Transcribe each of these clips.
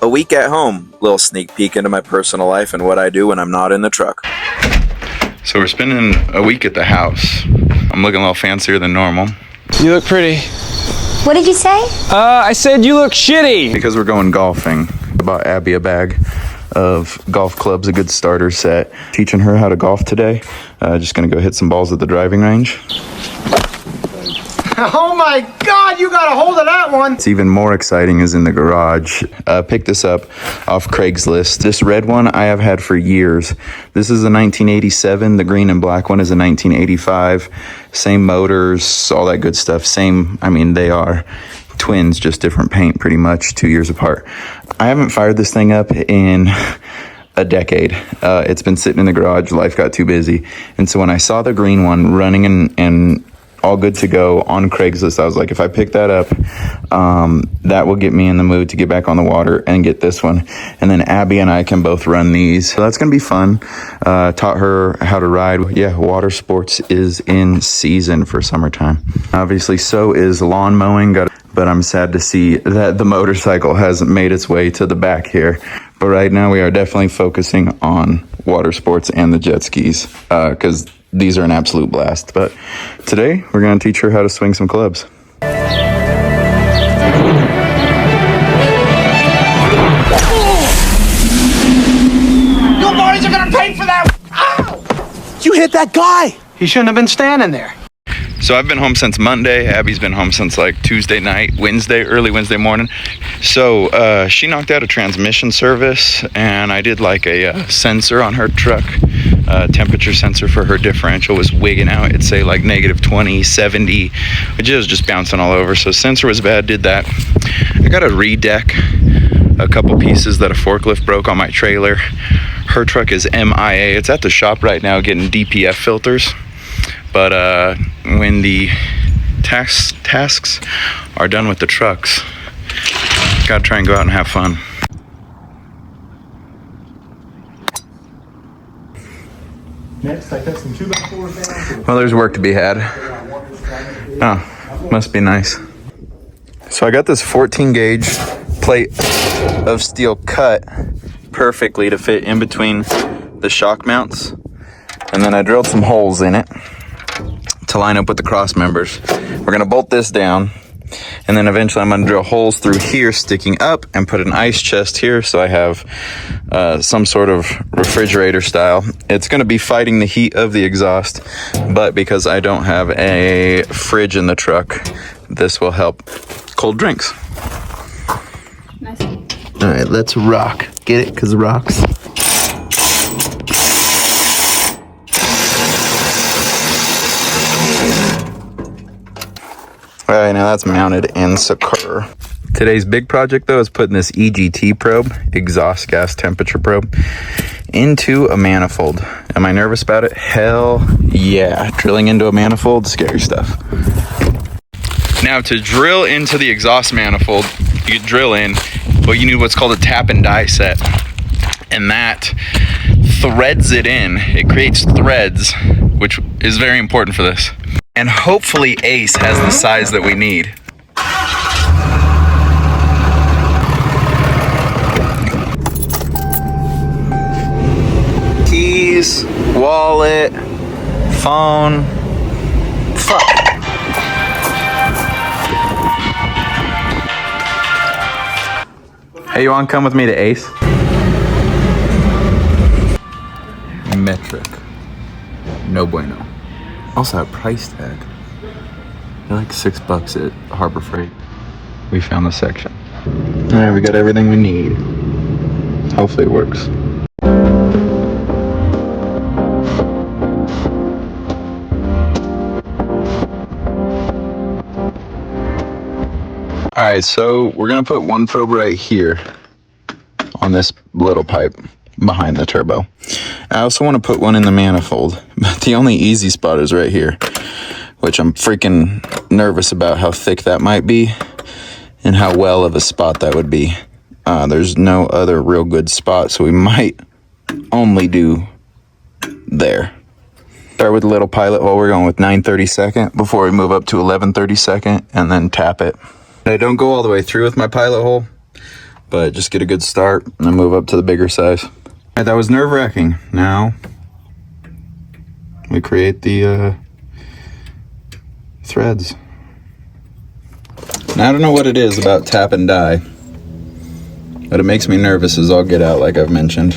A week at home, little sneak peek into my personal life and what I do when I'm not in the truck. So we're spending a week at the house. I'm looking a little fancier than normal. You look pretty. What did you say? I said you look shitty. Because we're going golfing. I bought Abby a bag of golf clubs, a good starter set. Teaching her how to golf today. Just gonna go hit some balls at the driving range. Oh my God, you got a hold of that one. What's even more exciting is in the garage. Picked this up off Craigslist. This red one I have had for years. This is a 1987. The green and black one is a 1985. Same motors, all that good stuff. Same, I mean, they are twins, just different paint pretty much, 2 years apart. I haven't fired this thing up in a decade. It's been sitting in the garage. Life got too busy. And so when I saw the green one running and all good to go on Craigslist, I was like, if I pick that up, that will get me in the mood to get back on the water and get this one. And then Abby and I can both run these. So that's going to be fun. Taught her how to ride. Yeah, water sports is in season for summertime. Obviously, so is lawn mowing. But I'm sad to see that the motorcycle hasn't made its way to the back here. But right now we are definitely focusing on water sports and the jet skis, because these are an absolute blast. But today we're going to teach her how to swing some clubs. You boys are gonna pay for that. Ow! You hit that guy. He shouldn't have been standing there. So I've been home since Monday. Abby's been home since like Tuesday night, early Wednesday morning. So she knocked out a transmission service, and I did like a sensor on her truck. Temperature sensor for her differential was wigging out. It'd say like -20, 70. It was just bouncing all over. So sensor was bad, did that. I got a redeck, a couple pieces that a forklift broke on my trailer. Her truck is MIA. It's at the shop right now getting DPF filters. But when the tasks are done with the trucks, gotta try and go out and have fun. Next, I cut some 2x4s down. Well, there's work to be had. Oh, must be nice. So I got this 14 gauge plate of steel cut perfectly to fit in between the shock mounts. And then I drilled some holes in it to line up with the cross members. We're gonna bolt this down, and then eventually I'm gonna drill holes through here sticking up and put an ice chest here so I have some sort of refrigerator style. It's gonna be fighting the heat of the exhaust, but because I don't have a fridge in the truck, this will help cold drinks. Nice. All right, let's rock. Get it? 'Cause rocks. All right, now that's mounted and secure. Today's big project, though, is putting this EGT probe, exhaust gas temperature probe, into a manifold. Am I nervous about it? Hell yeah. Drilling into a manifold, scary stuff. Now, to drill into the exhaust manifold, you drill in, but you need what's called a tap and die set. And that threads it in. It creates threads, which is very important for this. And hopefully Ace has the size that we need. Keys, wallet, phone. Fuck. Hey, you wanna come with me to Ace? Metric. No bueno. Also a price tag. They're like $6 at Harbor Freight. We found the section. All right, we got everything we need. Hopefully it works. All right, so we're gonna put one probe right here on this little pipe behind the turbo. I also want to put one in the manifold, but the only easy spot is right here, which I'm freaking nervous about how thick that might be and how well of a spot that would be. There's no other real good spot, so we might only do there. Start with a little pilot hole. We're going with 9/32 before we move up to 11/32 and then tap it. I don't go all the way through with my pilot hole, but just get a good start and then move up to the bigger size. All right, that was nerve-wracking. Now we create the threads. Now I don't know what it is about tap and die, but it makes me nervous as all get out, like I've mentioned.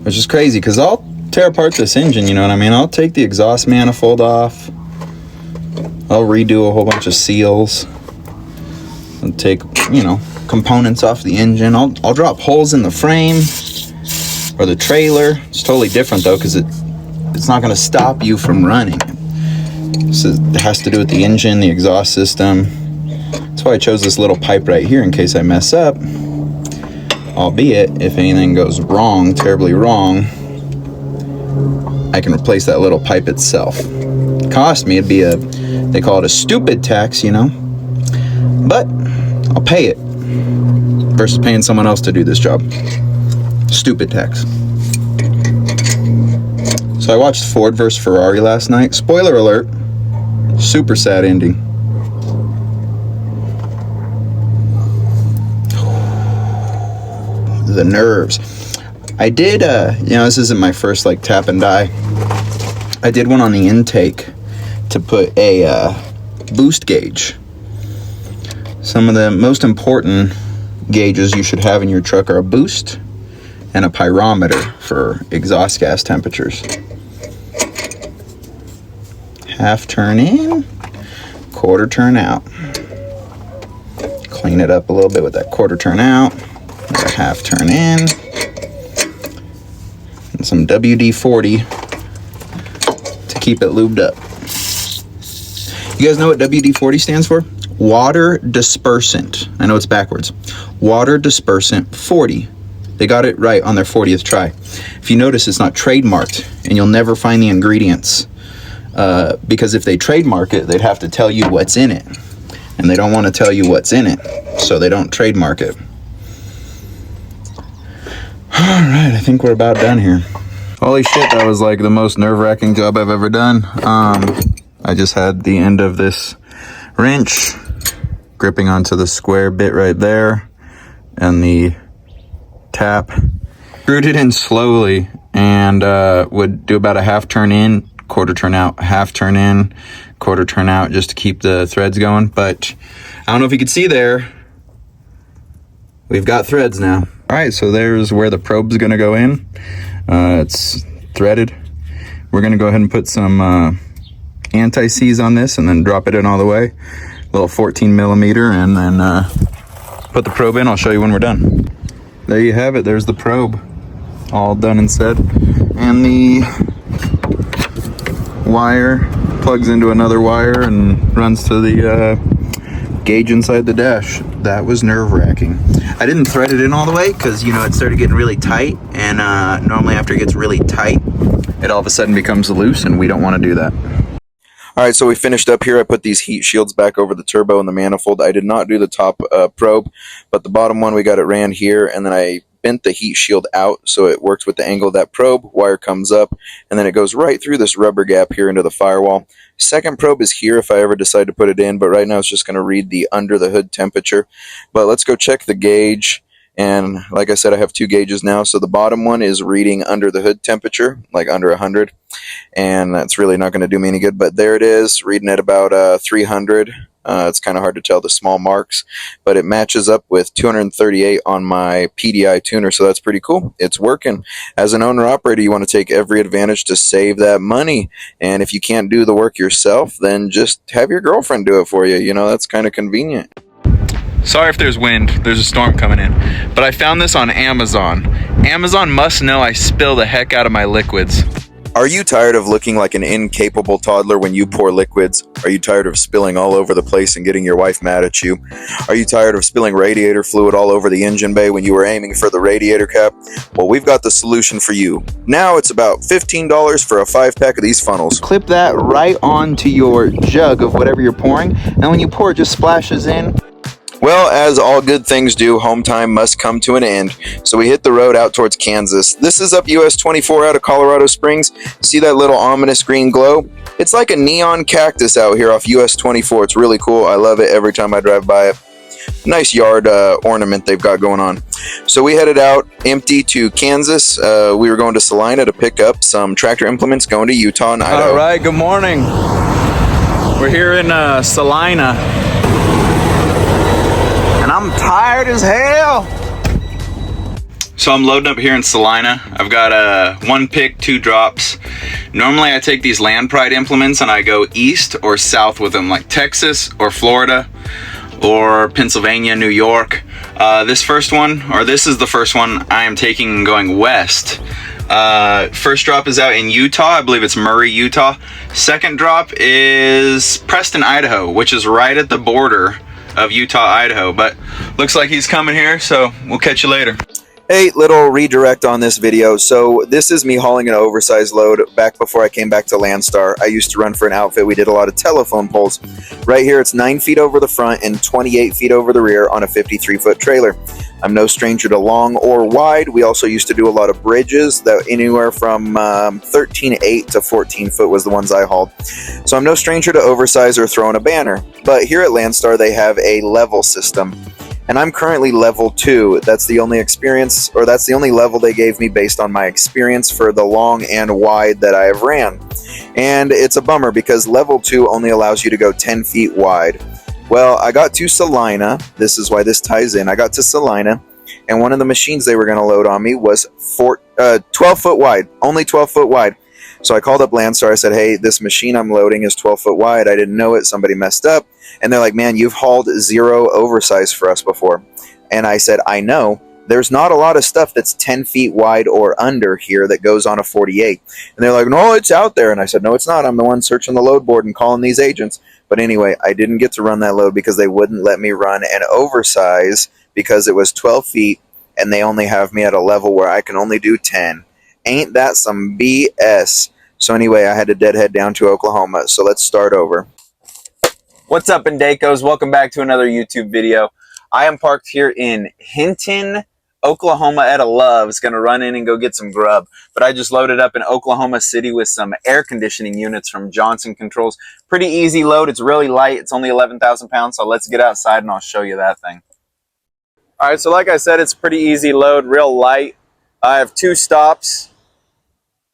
Which is crazy, because I'll tear apart this engine, you know what I mean? I'll take the exhaust manifold off. I'll redo a whole bunch of seals. I'll take, you know, components off the engine. I'll drop holes in the frame or the trailer. It's totally different though, because it's not going to stop you from running. So it has to do with the engine, the exhaust system. That's why I chose this little pipe right here in case I mess up. Albeit, if anything goes wrong, terribly wrong, I can replace that little pipe itself. It cost me, it'd be they call it a stupid tax, you know, but I'll pay it versus paying someone else to do this job. Stupid tax. So I watched Ford vs. Ferrari last night. Spoiler alert, super sad ending. The nerves. I did, you know, this isn't my first like tap and die. I did one on the intake to put a boost gauge. Some of the most important gauges you should have in your truck are a boost and a pyrometer for exhaust gas temperatures. Half turn in, quarter turn out. Clean it up a little bit with that quarter turn out. Another half turn in. And some WD-40 to keep it lubed up. You guys know what WD-40 stands for? Water dispersant. I know it's backwards. Water dispersant 40. They got it right on their 40th try. If you notice, it's not trademarked, and you'll never find the ingredients. Because if they trademark it, they'd have to tell you what's in it. And they don't want to tell you what's in it, so they don't trademark it. Alright, I think we're about done here. Holy shit, that was like the most nerve-wracking job I've ever done. I just had the end of this wrench gripping onto the square bit right there and the tap. Screwed it in slowly and would do about a half turn in, quarter turn out, half turn in, quarter turn out, just to keep the threads going. But I don't know if you can see there, we've got threads now. All right, so there's where the probe's gonna go in. It's threaded. We're gonna go ahead and put some anti-seize on this and then drop it in all the way. A little 14 millimeter, and then put the probe in. I'll show you when we're done. There you have it. There's the probe, all done and said. And the wire plugs into another wire and runs to the gauge inside the dash. That was nerve-wracking. I didn't thread it in all the way because, you know, it started getting really tight, and normally after it gets really tight, it all of a sudden becomes loose, and we don't want to do that. Alright, so we finished up here. I put these heat shields back over the turbo and the manifold. I did not do the top probe, but the bottom one, we got it ran here, and then I bent the heat shield out so it works with the angle of that probe. Wire comes up, and then it goes right through this rubber gap here into the firewall. Second probe is here if I ever decide to put it in, but right now it's just going to read the under the hood temperature. But let's go check the gauge. And like I said, I have two gauges now. So the bottom one is reading under the hood temperature, like under 100. And that's really not going to do me any good. But there it is, reading at about 300. It's kind of hard to tell the small marks. But it matches up with 238 on my PDI tuner. So that's pretty cool. It's working. As an owner-operator, you want to take every advantage to save that money. And if you can't do the work yourself, then just have your girlfriend do it for you. You know, that's kind of convenient. Sorry if there's wind, there's a storm coming in. But I found this on Amazon. Amazon must know I spill the heck out of my liquids. Are you tired of looking like an incapable toddler when you pour liquids? Are you tired of spilling all over the place and getting your wife mad at you? Are you tired of spilling radiator fluid all over the engine bay when you were aiming for the radiator cap? Well, we've got the solution for you. Now it's about $15 for a 5-pack of these funnels. Clip that right onto your jug of whatever you're pouring, and when you pour, it just splashes in. Well, as all good things do, home time must come to an end, so we hit the road out towards Kansas. This is up US 24 out of Colorado Springs. See that little ominous green glow? It's like a neon cactus out here off US 24. It's really cool. I love it every time I drive by it. Nice yard ornament they've got going on. So we headed out empty to Kansas. We were going to Salina to pick up some tractor implements going to Utah and Idaho. All right, good morning. We're here in Salina, and I'm tired as hell. So I'm loading up here in Salina. I've got one pick, 2 drops. Normally I take these Land Pride implements and I go east or south with them, like Texas or Florida or Pennsylvania, New York. This is the first one I am taking and going west. First drop is out in Utah. I believe it's Murray, Utah. Second drop is Preston, Idaho, which is right at the border of Utah, Idaho. But looks like he's coming here, so we'll catch you later. Hey, little redirect on this video. So this is me hauling an oversized load back before I came back to Landstar. I used to run for an outfit. We did a lot of telephone poles. Right here, it's 9 feet over the front and 28 feet over the rear on a 53-foot trailer. I'm no stranger to long or wide. We also used to do a lot of bridges that anywhere from 13.8 to 14 foot was the ones I hauled. So I'm no stranger to oversize or throwing a banner. But here at Landstar, they have a level system. And I'm currently level 2. That's the only experience, or that's the only level they gave me based on my experience for the long and wide that I have ran. And it's a bummer because level 2 only allows you to go 10 feet wide. Well, I got to Salina. This is why this ties in. I got to Salina, and one of the machines they were going to load on me was 12 foot wide, only 12 foot wide. So I called up Landstar. I said, hey, this machine I'm loading is 12 foot wide. I didn't know it. Somebody messed up. And they're like, man, you've hauled 0 oversize for us before. And I said, I know. There's not a lot of stuff that's 10 feet wide or under here that goes on a 48. And they're like, no, it's out there. And I said, no, it's not. I'm the one searching the load board and calling these agents. But anyway, I didn't get to run that load because they wouldn't let me run an oversize because it was 12 feet and they only have me at a level where I can only do 10. Ain't that some BS? So anyway, I had to deadhead down to Oklahoma. So let's start over. What's up, Indacos? Welcome back to another YouTube video. I am parked here in Hinton, Oklahoma at a Love's. Gonna run in and go get some grub. But I just loaded up in Oklahoma City with some air conditioning units from Johnson Controls. Pretty easy load. It's really light. It's only 11,000 pounds. So let's get outside and I'll show you that thing. All right, so like I said, it's pretty easy load, real light. I have 2 stops.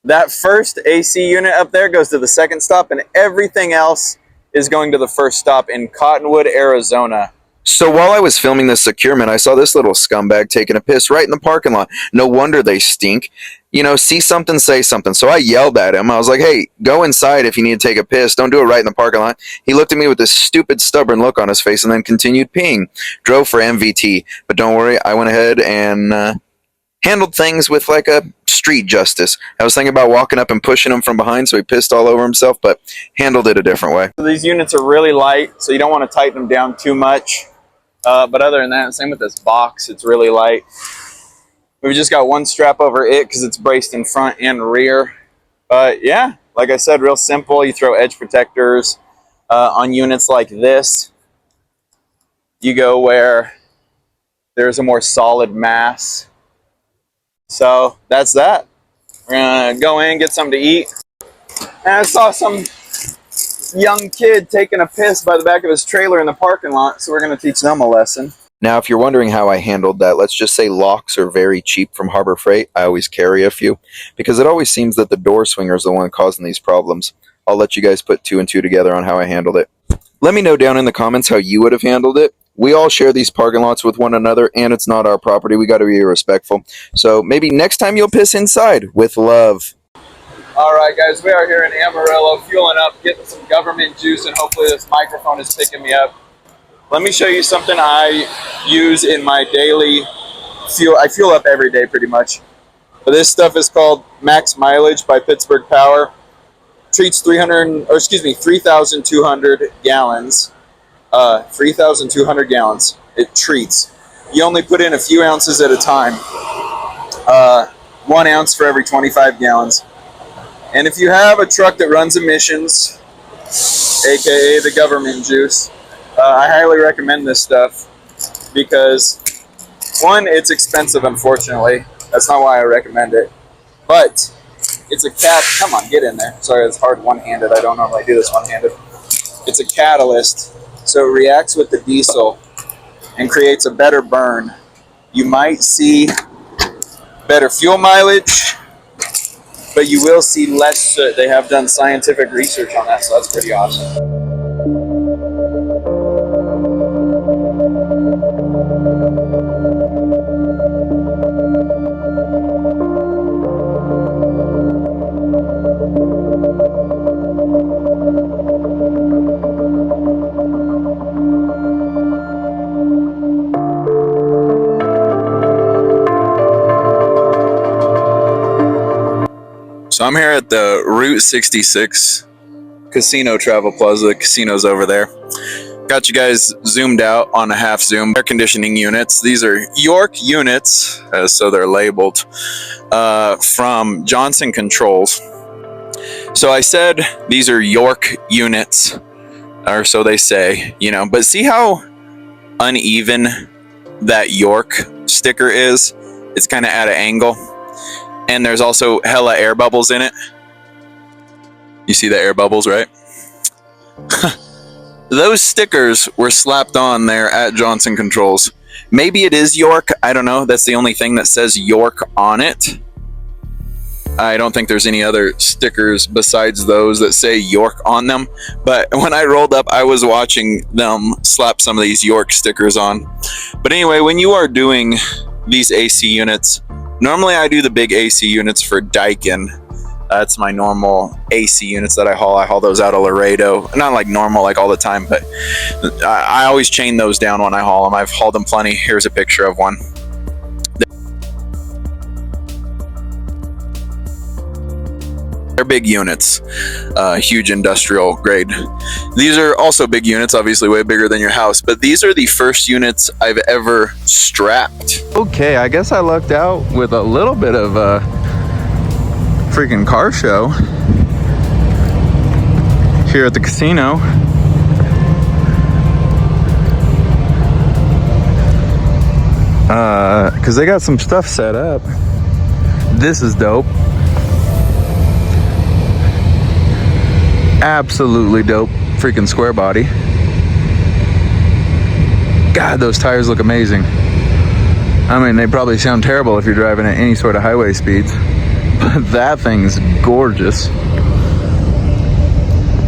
That first AC unit up there goes to the second stop, and everything else is going to the first stop in Cottonwood, Arizona. So while I was filming this securement, I saw this little scumbag taking a piss right in the parking lot. No wonder they stink. You know, see something, say something. So I yelled at him. I was like, hey, go inside if you need to take a piss. Don't do it right in the parking lot. He looked at me with this stupid, stubborn look on his face and then continued peeing. Drove for MVT. But don't worry, I went ahead and handled things with like a street justice. I was thinking about walking up and pushing him from behind so he pissed all over himself, but handled it a different way. So these units are really light, so you don't want to tighten them down too much. But other than that, same with this box, it's really light. We've just got one strap over it because it's braced in front and rear. But yeah, like I said, real simple. You throw edge protectors on units like this. You go where there's a more solid mass. So that's that. We're gonna go in, get something to eat. And I saw some young kid taking a piss by the back of his trailer in the parking lot, so we're gonna teach them a lesson. Now, if you're wondering how I handled that, let's just say locks are very cheap from Harbor Freight. I always carry a few because it always seems that the door swinger is the one causing these problems. I'll let you guys put 2 and 2 together on how I handled it. Let me know down in the comments how you would have handled it. We all share these parking lots with one another, and it's not our property. We got to be respectful. So maybe next time you'll piss inside with love. All right, guys, we are here in Amarillo, fueling up, getting some government juice, and hopefully this microphone is picking me up. Let me show you something I use in my daily fuel. I fuel up every day pretty much. But this stuff is called Max Mileage by Pittsburgh Power. Treats 3,200 gallons. 3,200 gallons. It treats. You only put in a few ounces at a time. 1 ounce for every 25 gallons. And if you have a truck that runs emissions, aka the government juice, I highly recommend this stuff because, one, it's expensive, unfortunately. That's not why I recommend it. But it's a come on, get in there. Sorry, it's hard one-handed. I don't normally do this one-handed. It's a catalyst, so it reacts with the diesel and creates a better burn. You might see better fuel mileage, but you will see less soot. They have done scientific research on that, so that's pretty awesome. So I'm here at the Route 66 Casino Travel Plaza. The casino's over there. Got you guys zoomed out on a half zoom. Air conditioning units. These are York units, so they're labeled, from Johnson Controls. So I said these are York units, or so they say, you know, but see how uneven that York sticker is? It's kind of at an angle. And there's also hella air bubbles in it. You see the air bubbles, right? Those stickers were slapped on there at Johnson Controls. Maybe it is York. I don't know. That's the only thing that says York on it. I don't think there's any other stickers besides those that say York on them. But when I rolled up, I was watching them slap some of these York stickers on. But anyway, when you are doing these AC units, normally I do the big AC units for Daikin. That's my normal AC units that I haul. I haul those out of Laredo. Not like normal, like all the time, but I always chain those down when I haul them. I've hauled them plenty. Here's a picture of one. They're big units, huge industrial grade. These are also big units, obviously way bigger than your house, but these are the first units I've ever strapped. Okay, I guess I lucked out with a little bit of a freaking car show here at the casino. Because they got some stuff set up. This is dope. Absolutely dope freaking square body. God, those tires look amazing. I mean, they probably sound terrible if you're driving at any sort of highway speeds, but that thing's gorgeous.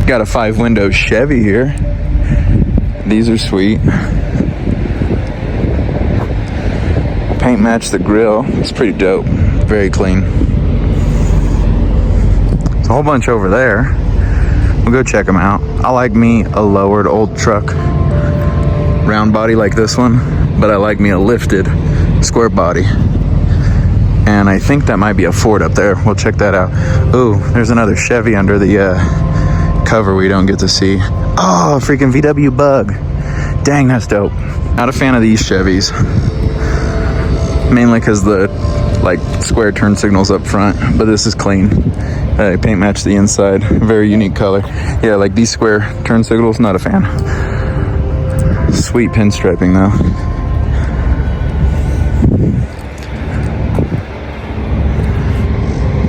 Got a 5-window Chevy here. These are sweet. Paint match the grill. It's pretty dope. Very clean. There's a whole bunch over there. We'll go check them out. I like me a lowered old truck. Round body like this one, but I like me a lifted square body. And I think that might be a Ford up there. We'll check that out. Ooh, there's another Chevy under the cover we don't get to see. Oh, freaking VW Bug. Dang, that's dope. Not a fan of these Chevys. Mainly because the square turn signals up front, but this is clean. Paint match the inside. Very unique color. Yeah, like these square turn signals, not a fan. Sweet pinstriping though.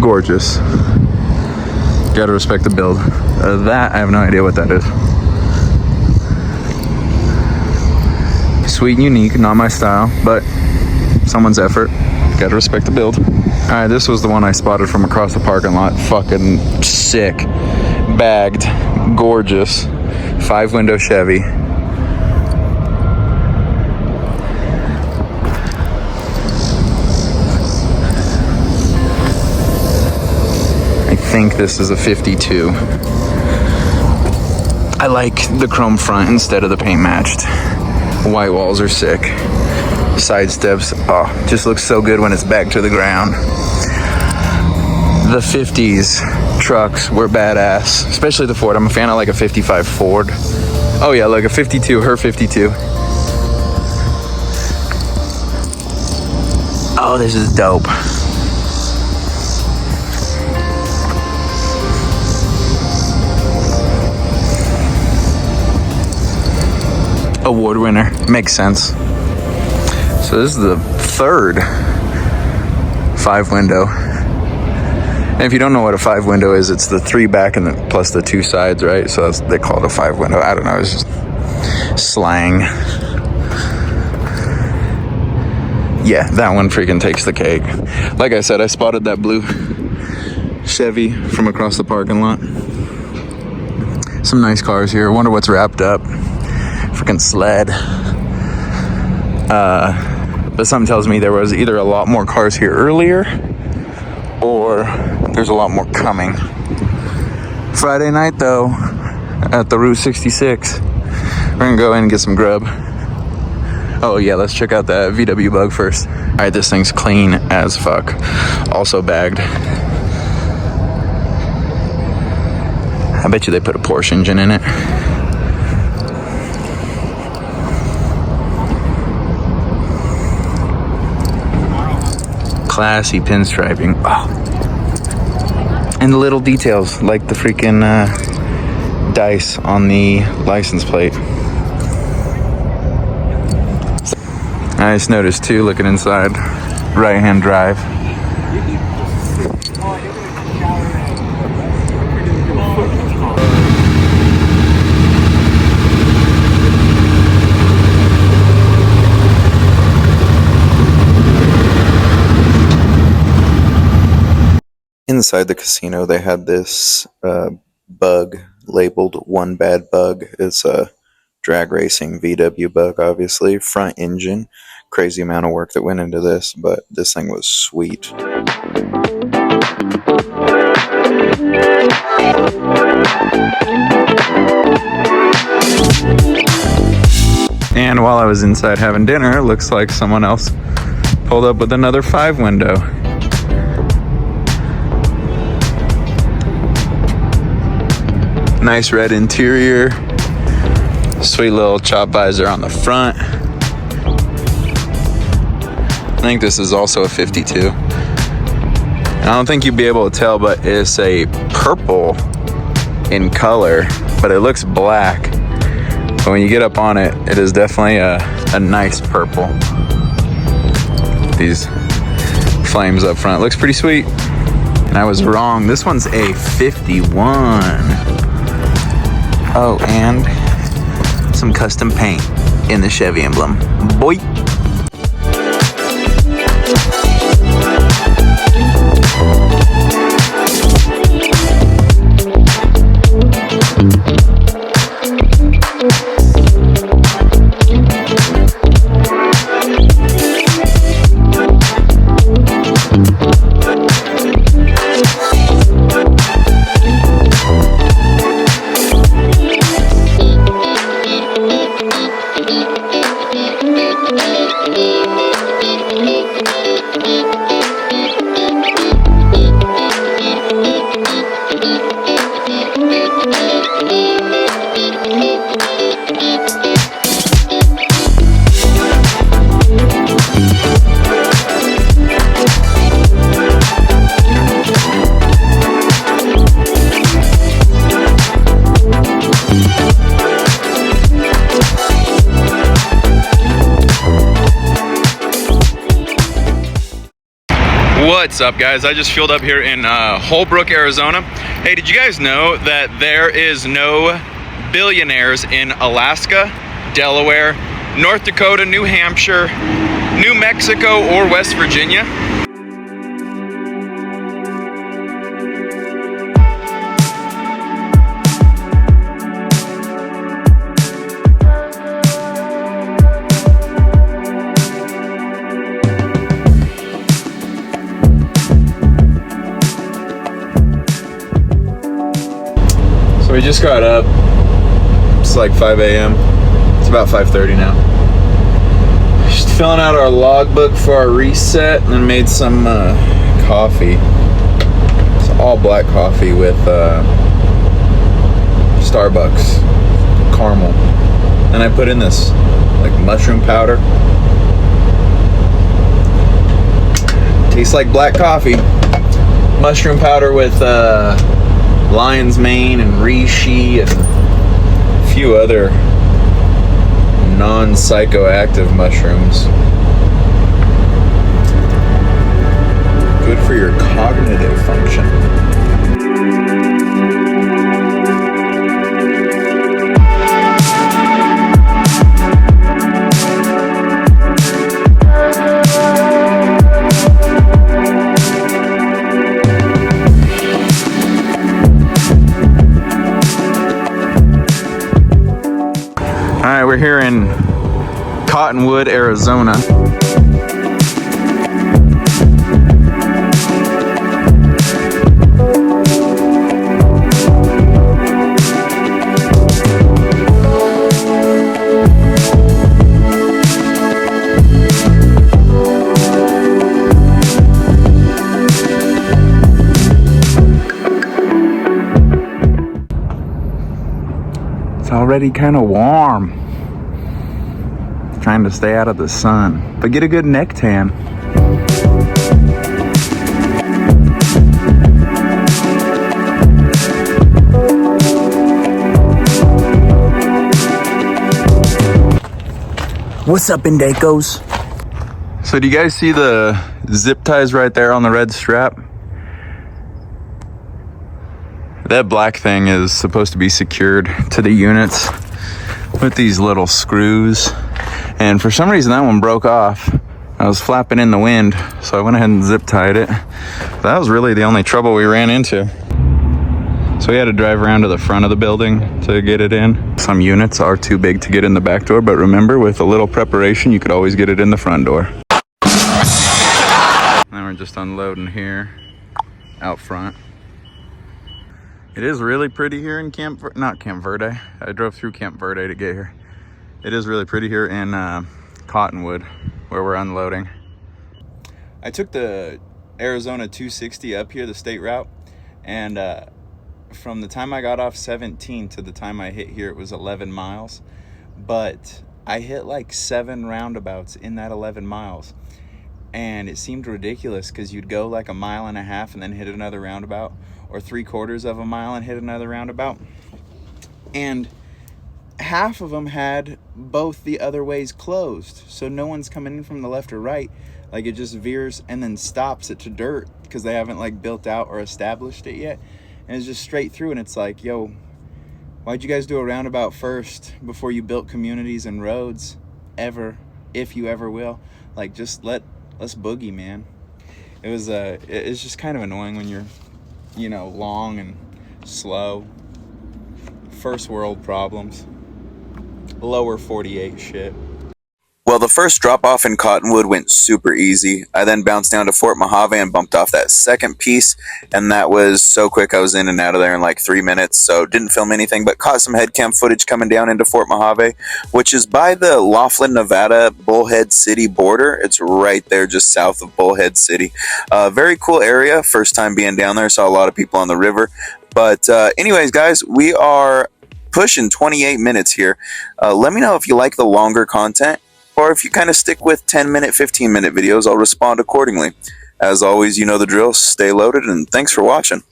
Gorgeous. Gotta respect the build. That, I have no idea what that is. Sweet and unique, not my style, but someone's effort. Gotta respect the build. Alright, this was the one I spotted from across the parking lot. Fucking sick. Bagged. Gorgeous. 5-window Chevy. I think this is a 52. I like the chrome front instead of the paint matched. White walls are sick. Side steps, oh, just looks so good when it's back to the ground. The 50s trucks were badass, especially the Ford. I'm a fan of like a 55 Ford. Oh yeah, like a 52, her 52. Oh, this is dope. Award winner, makes sense. So this is the third 5-window. And if you don't know what a 5-window is, it's the 3 back and plus the 2 sides, right? So they call it a 5-window. I don't know, it's just slang. Yeah, that one freaking takes the cake. Like I said, I spotted that blue Chevy from across the parking lot. Some nice cars here. I wonder what's wrapped up. Freaking sled. But something tells me there was either a lot more cars here earlier or there's a lot more coming. Friday night though, at the Route 66. We're gonna go in and get some grub. Oh yeah, let's check out that VW Bug first. All right, this thing's clean as fuck. Also bagged. I bet you they put a Porsche engine in it. Classy pinstriping. Oh. And the little details, like the freaking dice on the license plate. I just noticed too, looking inside, right-hand drive. Inside the casino, they had this bug labeled "One Bad Bug." It's a drag racing VW Bug, obviously. Front engine. Crazy amount of work that went into this, but this thing was sweet. And while I was inside having dinner, it looks like someone else pulled up with another 5 window. Nice red interior. Sweet little chop visor on the front. I think this is also a 52. I don't think you'd be able to tell, but it's a purple in color, but it looks black. But when you get up on it, it is definitely a nice purple. These flames up front. Looks pretty sweet. And I was wrong. This one's a 51. Oh, and some custom paint in the Chevy emblem. Boy. What's up, guys? I just fueled up here in Holbrook, Arizona. Hey, did you guys know that there is no billionaires in Alaska, Delaware, North Dakota, New Hampshire, New Mexico, or West Virginia? We just got up. It's like 5 a.m. It's about 5:30 now. Just filling out our logbook for our reset, and then made some coffee. It's all black coffee with Starbucks caramel. And I put in this like mushroom powder. Tastes like black coffee. Mushroom powder with lion's mane and reishi and a few other non-psychoactive mushrooms. Good for your cognitive function. right, we're here in Cottonwood, Arizona. It's already kind of warm. Trying to stay out of the sun, but get a good neck tan. What's up, Indacos? So do you guys see the zip ties right there on the red strap? That black thing is supposed to be secured to the units with these little screws. And for some reason that one broke off. I was flapping in the wind, so I went ahead and zip tied it. That was really the only trouble we ran into. So we had to drive around to the front of the building to get it in. Some units are too big to get in the back door, but remember, with a little preparation, you could always get it in the front door. Now we're just unloading here, out front. It is really pretty here in not Camp Verde. I drove through Camp Verde to get here. It is really pretty here in Cottonwood, where we're unloading. I took the Arizona 260 up here, the state route, and from the time I got off 17 to the time I hit here, it was 11 miles. But I hit like 7 roundabouts in that 11 miles. And it seemed ridiculous because you'd go like 1.5 miles and then hit another roundabout, or 3/4 of a mile and hit another roundabout. And half of them had both the other ways closed, so no one's coming in from the left or right. Like, it just veers and then stops it to dirt because they haven't like built out or established it yet, and it's just straight through. And it's like, yo, why'd you guys do a roundabout first before you built communities and roads ever, if you ever will? Like, just let's boogie, man. It's just kind of annoying when you're, you know, long and slow. First world problems. Lower 48 shit. Well, the first drop-off in Cottonwood went super easy. I then bounced down to Fort Mojave and bumped off that second piece, and that was so quick. I was in and out of there in like 3 minutes, so didn't film anything, but caught some head cam footage coming down into Fort Mojave, which is by the Laughlin, Nevada, Bullhead City border. It's right there just south of Bullhead City. Very cool area. First time being down there, saw a lot of people on the river. But anyways, guys, we are pushing 28 minutes here. Let me know if you like the longer content, or if you kind of stick with 10-minute, 15-minute videos. I'll respond accordingly. As always, you know the drill. Stay loaded, and thanks for watching.